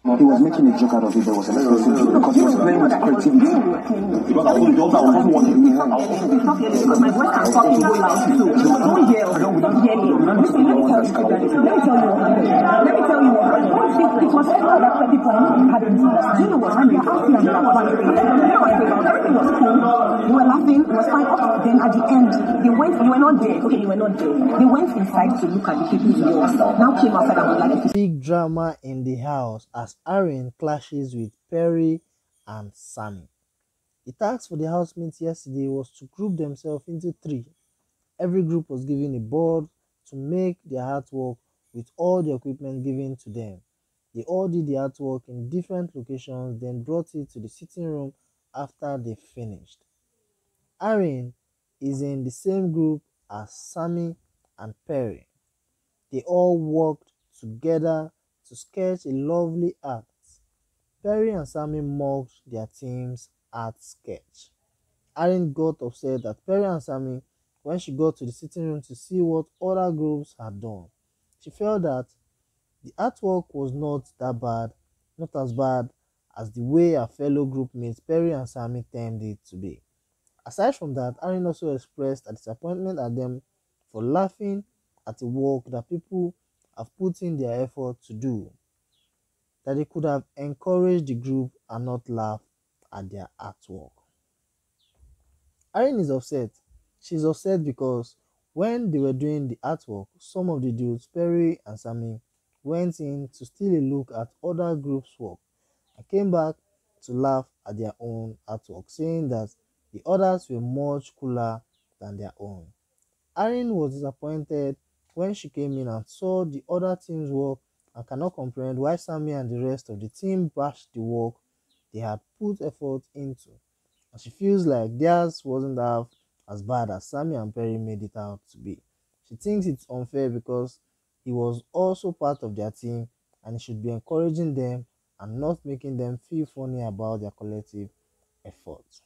He was making a joke out of it, but it was an expressive joke because he was playing with creativity. Because I wasn't watching me. Because my voice can fucking go loud too. Don't yell. Don't yell. Listen, let me tell you what happened. It was clear that people had been doing that. You know what? And they are asking me about everything was cool. We were laughing. It was fine. Then at the end, they went. You were not there. Okay, you were not there. They went inside to look at the people's walls. Now came outside and was like, big drama in the house as Aaron clashes with Perry and Sammy. The task for the housemates yesterday was to group themselves into 3. Every group was given a board to make their artwork with all the equipment given to them. They all did the artwork in different locations, then brought it to the sitting room after they finished. Aaron is in the same group as Sammy and Perry. They all worked together to sketch a lovely art. Perry and Sammy mocked their team's art sketch. Aaron got upset at Perry and Sammy when she got to the sitting room to see what other groups had done. She felt that the artwork was not as bad as the way her fellow group mates Perry and Sammy termed it to be. Aside from that, Aaron also expressed a disappointment at them for laughing at the work that people have put in their effort to do, that they could have encouraged the group and not laugh at their artwork. Aaron is upset. She's upset because when they were doing the artwork, some of the dudes, Perry and Sammy, went in to steal a look at other groups' work and came back to laugh at their own artwork, saying that the others were much cooler than their own. Aaron was disappointed when she came in and saw the other team's work and cannot comprehend why Sammy and the rest of the team bashed the work they had put effort into. And she feels like theirs wasn't half as bad as Sammy and Perry made it out to be. She thinks it's unfair because he was also part of their team and he should be encouraging them and not making them feel funny about their collective efforts.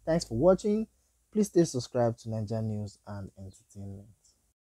Thanks for watching. Please stay subscribed to Nigeria News and Entertainment.